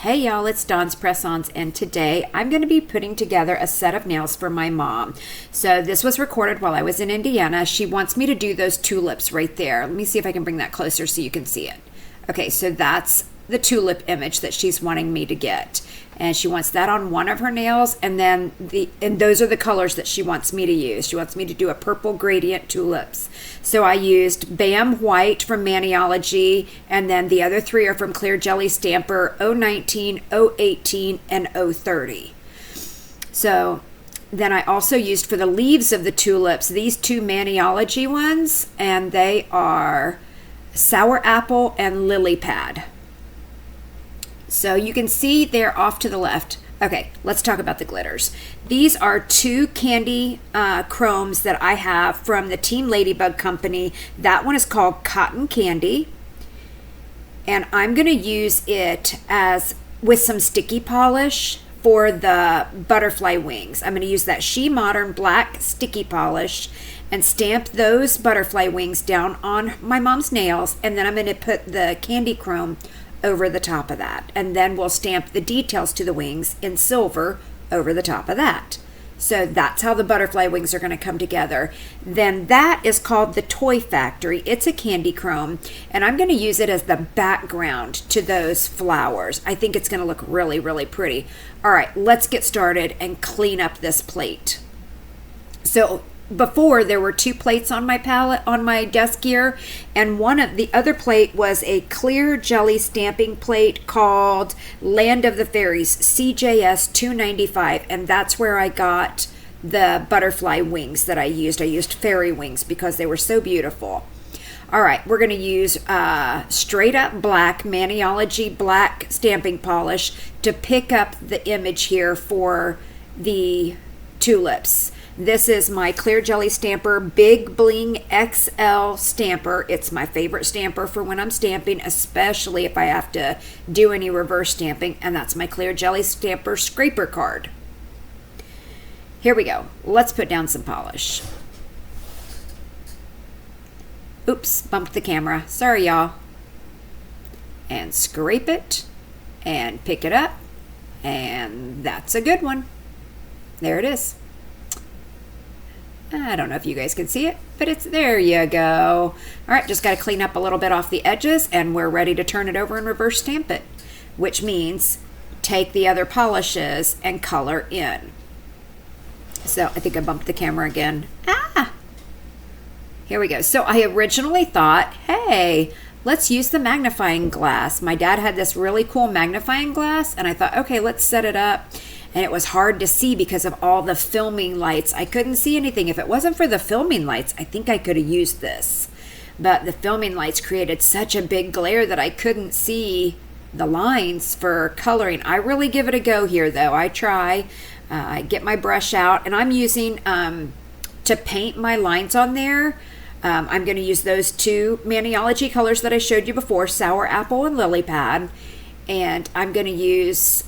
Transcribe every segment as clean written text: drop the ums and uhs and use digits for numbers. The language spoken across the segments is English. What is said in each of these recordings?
Hey y'all, it's Dawn's Press-Ons, and today I'm going to be putting together a set of nails for my mom. So this was recorded while I was in Indiana. She wants me to do those tulips right there. Let me see if I can bring that closer so you can see it. Okay, so that's the tulip image that she's wanting me to get. And she wants that on one of her nails, and then those are the colors that she wants me to use. She wants me to do a purple gradient tulips. So I used Bam White from Maniology, and then the other three are from Clear Jelly Stamper 019, 018, and 030. So then I also used for the leaves of the tulips these two Maniology ones, and they are Sour Apple and Lilypad. So you can see they're off to the left. Okay, let's talk about the glitters. These are two candy chromes that I have from the Team Ladybug company. That one is called Cotton Candy. And I'm going to use it with some sticky polish for the butterfly wings. I'm going to use that She Modern black sticky polish and stamp those butterfly wings down on my mom's nails. And then I'm going to put the candy chrome over the top of that, and then we'll stamp the details to the wings in silver over the top of that. So that's how the butterfly wings are going to come together. Then that is called the Toy Factory. It's a candy chrome, and I'm going to use it as the background to those flowers. I think it's going to look really, really pretty. All right, let's get started and clean up this plate. So before, there were two plates on my palette on my desk here, and the other plate was a clear jelly stamping plate called Land of the Fairies CJS 295, and that's where I got the butterfly wings that I used. I used fairy wings because they were so beautiful. All right, we're going to use straight up black Maniology black stamping polish to pick up the image here for the tulips. This is my Clear Jelly Stamper Big Bling XL stamper. It's my favorite stamper for when I'm stamping, especially if I have to do any reverse stamping, and that's my Clear Jelly Stamper scraper card. Here we go. Let's put down some polish. Oops, bumped the camera. Sorry, y'all. And scrape it and pick it up, and that's a good one. There it is. I don't know if you guys can see it, but there you go. All right, just got to clean up a little bit off the edges, and we're ready to turn it over and reverse stamp it, which means take the other polishes and color in. So I think I bumped the camera again. Here we go. So I originally thought, hey, let's use the magnifying glass. My dad had this really cool magnifying glass, and I thought, okay, let's set it up. And it was hard to see because of all the filming lights. I couldn't see anything. If it wasn't for the filming lights, I think I could have used this. But the filming lights created such a big glare that I couldn't see the lines for coloring. I really give it a go here, though. I try. I get my brush out, and I'm using, to paint my lines on there, I'm going to use those two Maniology colors that I showed you before, Sour Apple and Lilypad. And I'm going to use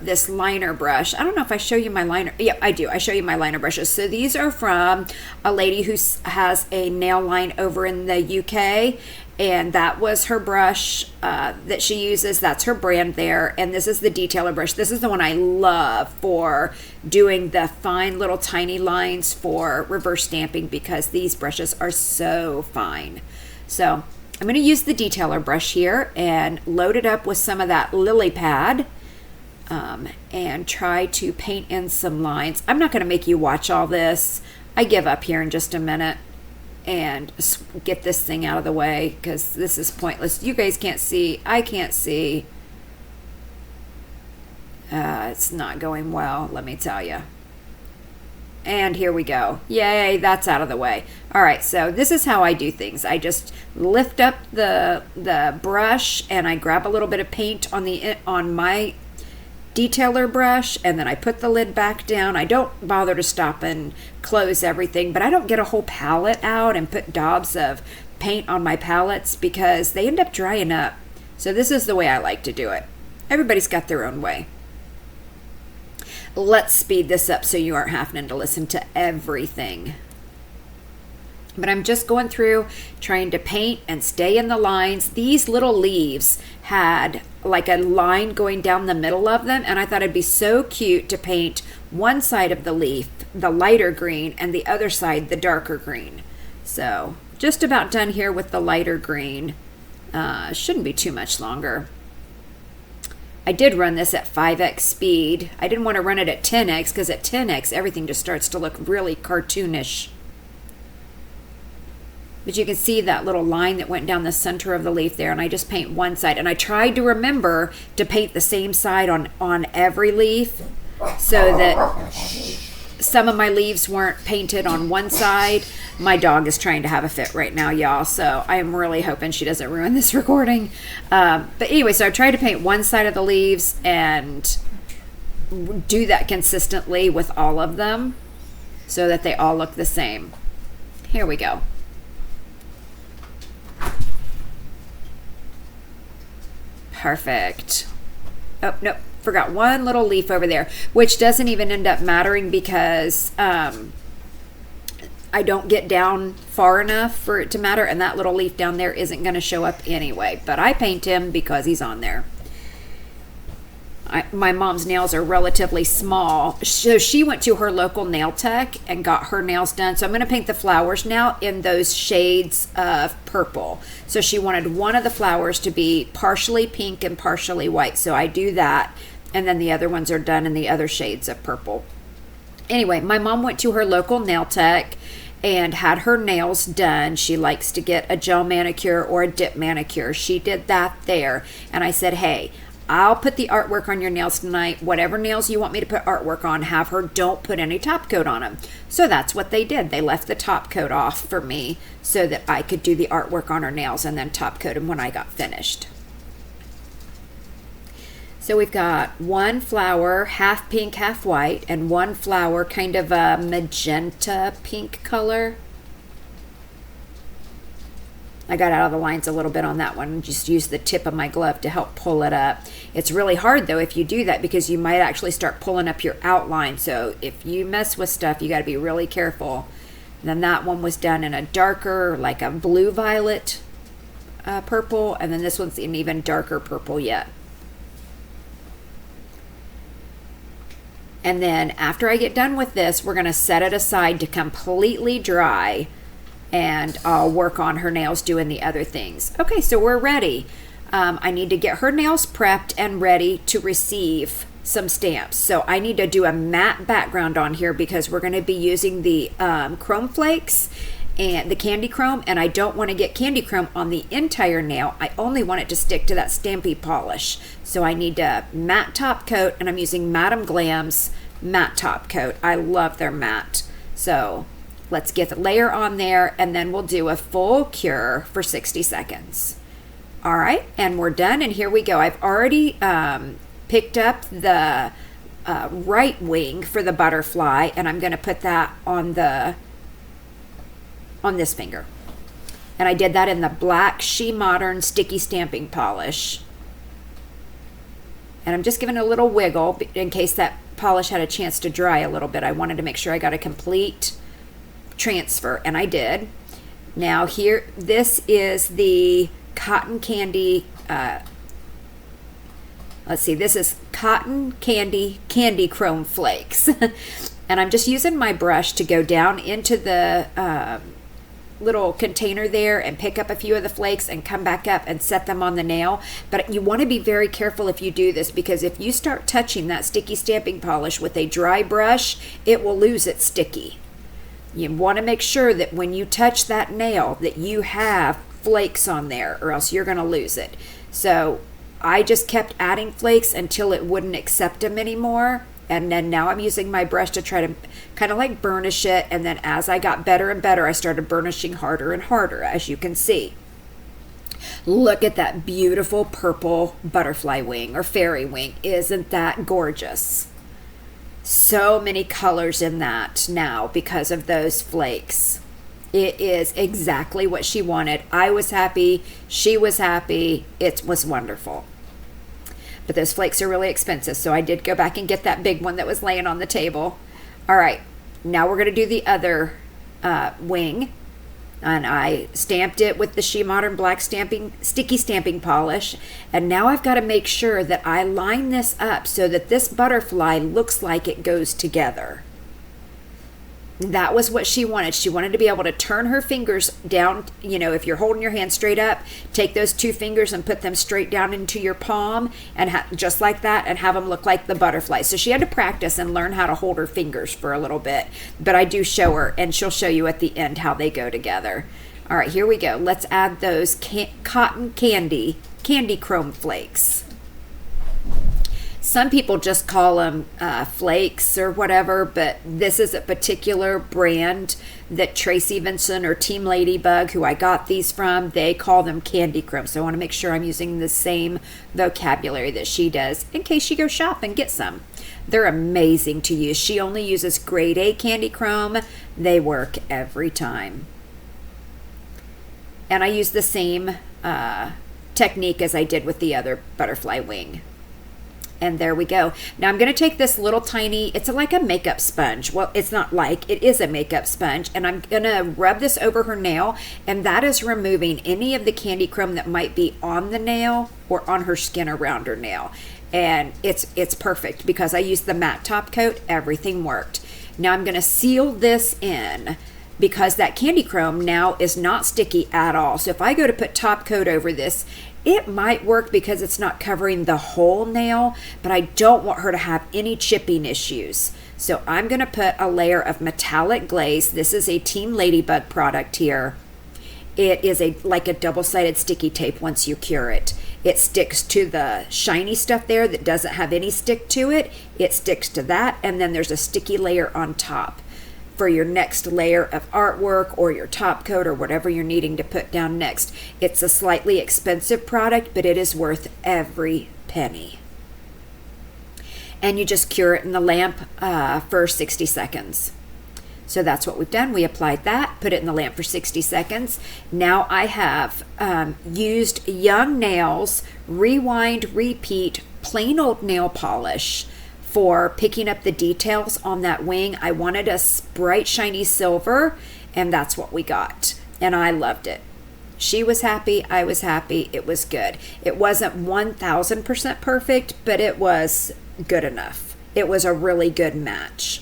this liner brush. I don't know if I show you my liner. Yeah, I do. I show you my liner brushes. So these are from a lady who has a nail line over in the UK. And that was her brush that she uses. That's her brand there. And this is the detailer brush. This is the one I love for doing the fine little tiny lines for reverse stamping because these brushes are so fine. So I'm going to use the detailer brush here and load it up with some of that Lilypad and try to paint in some lines. I'm not going to make you watch all this. I give up here in just a minute and get this thing out of the way because this is pointless. You guys can't see. I can't see. It's not going well, let me tell you. And here we go. Yay, that's out of the way. All right, so this is how I do things. I just lift up the brush and I grab a little bit of paint on my detailer brush, and then I put the lid back down. I don't bother to stop and close everything, but I don't get a whole palette out and put daubs of paint on my palettes because they end up drying up. So this is the way I like to do it. Everybody's got their own way. Let's speed this up so you aren't having to listen to everything. But I'm just going through trying to paint and stay in the lines. These little leaves had like a line going down the middle of them, and I thought it'd be so cute to paint one side of the leaf the lighter green and the other side the darker green. So just about done here with the lighter green. Shouldn't be too much longer. I did run this at 5x speed. I didn't want to run it at 10x because at 10x everything just starts to look really cartoonish. But you can see that little line that went down the center of the leaf there, and I just paint one side. And I tried to remember to paint the same side on every leaf so that some of my leaves weren't painted on one side. My dog is trying to have a fit right now, y'all, so I am really hoping she doesn't ruin this recording. But anyway, so I tried to paint one side of the leaves and do that consistently with all of them so that they all look the same. Here we go. Perfect. Oh, no, forgot one little leaf over there, which doesn't even end up mattering because I don't get down far enough for it to matter, and that little leaf down there isn't going to show up anyway, but I paint him because he's on there. My mom's nails are relatively small, so she went to her local nail tech and got her nails done. So I'm going to paint the flowers now in those shades of purple. So she wanted one of the flowers to be partially pink and partially white, so I do that, and then the other ones are done in the other shades of purple. Anyway, my mom went to her local nail tech and had her nails done. She likes to get a gel manicure or a dip manicure. She did that there, and I said, hey, I'll put the artwork on your nails tonight. Whatever nails you want me to put artwork on, have her, don't put any top coat on them. So that's what they did. They left the top coat off for me so that I could do the artwork on her nails and then top coat them when I got finished. So we've got one flower, half pink, half white, and one flower kind of a magenta pink color. I got out of the lines a little bit on that one. Just used the tip of my glove to help pull it up. It's really hard though if you do that because you might actually start pulling up your outline. So if you mess with stuff, you got to be really careful. And then that one was done in a darker, like a blue violet purple, and then this one's an even darker purple yet. And then after I get done with this, we're going to set it aside to completely dry, and I'll work on her nails doing the other things. Okay, so we're ready. I need to get her nails prepped and ready to receive some stamps. So I need to do a matte background on here because we're going to be using the chrome flakes and the candy chrome, and I don't want to get candy chrome on the entire nail. I only want it to stick to that stampy polish. So I need to matte top coat, and I'm using Madam Glam's matte top coat. I love their matte. So let's get the layer on there, and then we'll do a full cure for 60 seconds. All right, and we're done, and here we go. I've already picked up the right wing for the butterfly, and I'm going to put that on this finger. And I did that in the black She Modern sticky stamping polish. And I'm just giving a little wiggle in case that polish had a chance to dry a little bit. I wanted to make sure I got a complete transfer, and I did. Now here, this is the cotton candy, let's see, this is cotton candy chrome flakes. And I'm just using my brush to go down into the little container there and pick up a few of the flakes and come back up and set them on the nail. But you want to be very careful if you do this, because if you start touching that sticky stamping polish with a dry brush, it will lose its sticky. You want to make sure that when you touch that nail that you have flakes on there, or else you're going to lose it. So I just kept adding flakes until it wouldn't accept them anymore. And then now I'm using my brush to try to kind of like burnish it. And then as I got better and better, I started burnishing harder and harder, as you can see. Look at that beautiful purple butterfly wing or fairy wing. Isn't that gorgeous? So many colors in that now because of those flakes. It is exactly what she wanted. I was happy. She was happy. It was wonderful. But those flakes are really expensive, so I did go back and get that big one that was laying on the table. All right, now we're going to do the other wing. And I stamped it with the She Modern Black sticky stamping polish. And now I've got to make sure that I line this up so that this butterfly looks like it goes together. That was what she wanted. She wanted to be able to turn her fingers down. You know, if you're holding your hand straight up, take those 2 fingers and put them straight down into your palm, and just like that, and have them look like the butterfly. So she had to practice and learn how to hold her fingers for a little bit. But I do show her, and she'll show you at the end how they go together. All right, here we go. Let's add those cotton candy chrome flakes. Some people just call them flakes or whatever, but this is a particular brand that Tracy Vincent or Team Ladybug, who I got these from, they call them candy chrome. So I want to make sure I'm using the same vocabulary that she does in case you go shop and get some. They're amazing to use. She only uses grade A candy chrome. They work every time. And I use the same technique as I did with the other butterfly wing. And there we go. Now I'm going to take this little tiny, it's like a makeup sponge. Well, it's not like, it is a makeup sponge. And I'm going to rub this over her nail. And that is removing any of the candy chrome that might be on the nail or on her skin around her nail. And it's perfect because I used the matte top coat. Everything worked. Now I'm going to seal this in because that candy chrome now is not sticky at all. So if I go to put top coat over this, it might work because it's not covering the whole nail, but I don't want her to have any chipping issues. So I'm going to put a layer of metallic glaze. This is a Team Ladybug product here. It is like a double-sided sticky tape once you cure it. It sticks to the shiny stuff there that doesn't have any stick to it. It sticks to that, and then there's a sticky layer on top for your next layer of artwork or your top coat or whatever you're needing to put down next. It's a slightly expensive product, but it is worth every penny. And you just cure it in the lamp for 60 seconds. So that's what we've done. We applied that, put it in the lamp for 60 seconds. Now I have used Young Nails Rewind Repeat plain old nail polish for picking up the details on that wing. I wanted a bright shiny silver, and that's what we got, and I loved it. She was happy, I was happy, it was good. It wasn't 1000% perfect, but it was good enough. It was a really good match.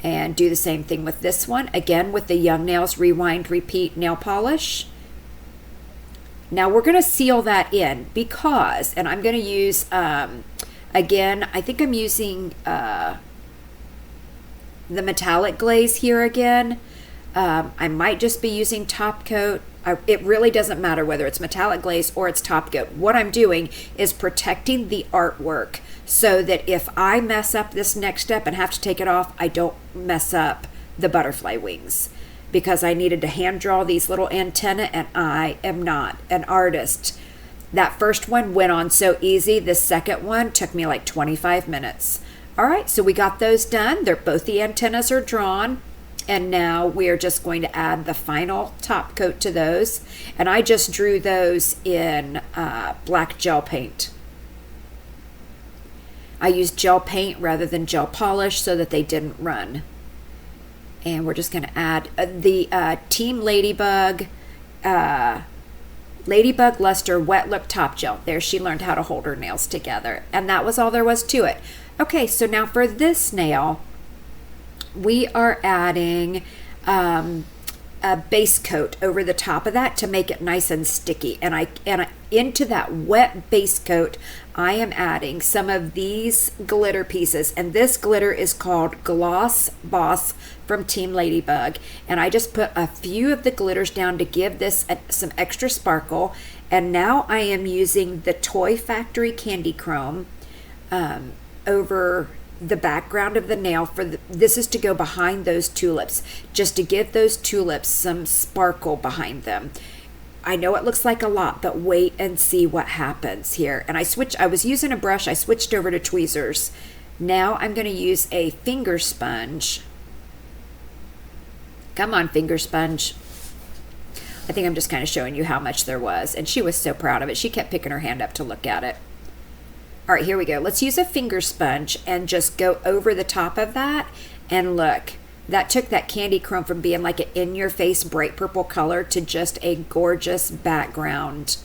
And do the same thing with this one, again with the Young Nails Rewind Repeat nail polish. Now we're going to seal that in because, and I'm going to use again, I think I'm using the metallic glaze here again. I might just be using top coat. It really doesn't matter whether it's metallic glaze or it's top coat. What I'm doing is protecting the artwork so that if I mess up this next step and have to take it off, I don't mess up the butterfly wings, because I needed to hand draw these little antennae, and I am not an artist. That first one went on so easy. The second one took me like 25 minutes. All right, so we got those done. Both the antennas are drawn. And now we're just going to add the final top coat to those. And I just drew those in black gel paint. I used gel paint rather than gel polish so that they didn't run. And we're just going to add the Team Ladybug Ladybug Luster Wetlook Top Gel. There, she learned how to hold her nails together. And that was all there was to it. Okay, so now for this nail, we are adding a base coat over the top of that to make it nice and sticky. And into that wet base coat, I am adding some of these glitter pieces. And this glitter is called Gloss Boss from Team Ladybug. And I just put a few of the glitters down to give this some extra sparkle. And now I am using the Toy Factory Candy Chrome over the background of the nail. This is to go behind those tulips, just to give those tulips some sparkle behind them. I know it looks like a lot, but wait and see what happens here. And I was using a brush, I switched over to tweezers. Now I'm going to use a finger sponge. Come on, finger sponge. I think I'm just kind of showing you how much there was. And she was so proud of it. She kept picking her hand up to look at it. All right, here we go. Let's use a finger sponge and just go over the top of that. And look, That took that candy chrome from being like an in-your-face bright purple color to just a gorgeous background,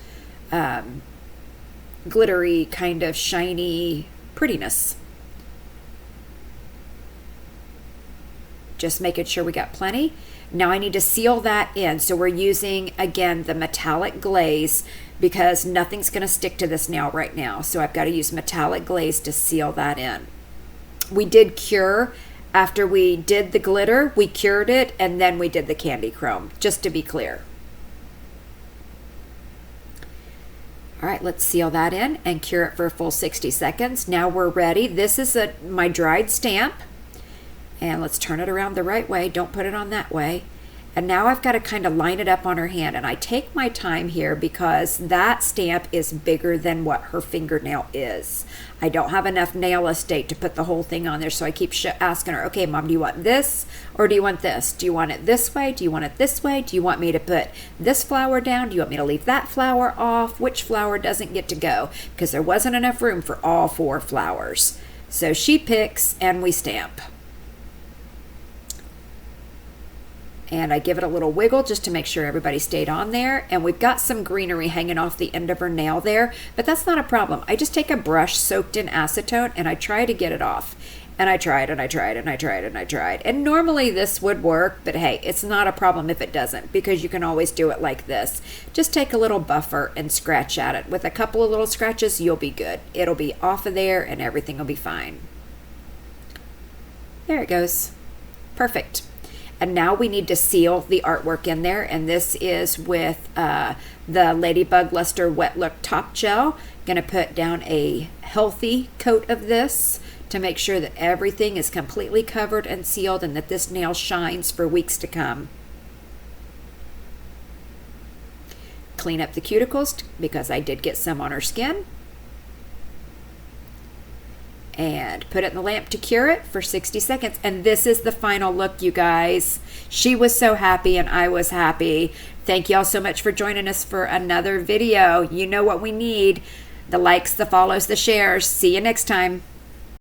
glittery kind of shiny prettiness. Just making sure we got plenty. Now I need to seal that in. So we're using, again, the metallic glaze because nothing's going to stick to this nail right now. So I've got to use metallic glaze to seal that in. We did cure after we did the glitter. We cured it and then we did the candy chrome, just to be clear. All right, let's seal that in and cure it for a full 60 seconds. Now we're ready. This is my dried stamp. And let's turn it around the right way. Don't put it on that way. And now I've got to kind of line it up on her hand. And I take my time here because that stamp is bigger than what her fingernail is. I don't have enough nail estate to put the whole thing on there. So I keep asking her, okay, Mom, do you want this or do you want this? Do you want it this way? Do you want it this way? Do you want me to put this flower down? Do you want me to leave that flower off? Which flower doesn't get to go? Because there wasn't enough room for all 4 flowers. So she picks and we stamp. And I give it a little wiggle just to make sure everybody stayed on there. And we've got some greenery hanging off the end of her nail there, but that's not a problem. I just take a brush soaked in acetone and I try to get it off. And I tried and I tried and I tried and I tried. And normally this would work, but hey, it's not a problem if it doesn't because you can always do it like this. Just take a little buffer and scratch at it. With a couple of little scratches, you'll be good. It'll be off of there and everything will be fine. There it goes. Perfect. And now we need to seal the artwork in there. And this is with the Ladybug Luster Wetlook Top Gel. Going to put down a healthy coat of this to make sure that everything is completely covered and sealed and that this nail shines for weeks to come. Clean up the cuticles because I did get some on her skin. And put it in the lamp to cure it for 60 seconds. And this is the final look, you guys. She was so happy and I was happy. Thank y'all so much for joining us for another video. You know what we need. The likes, the follows, the shares. See you next time.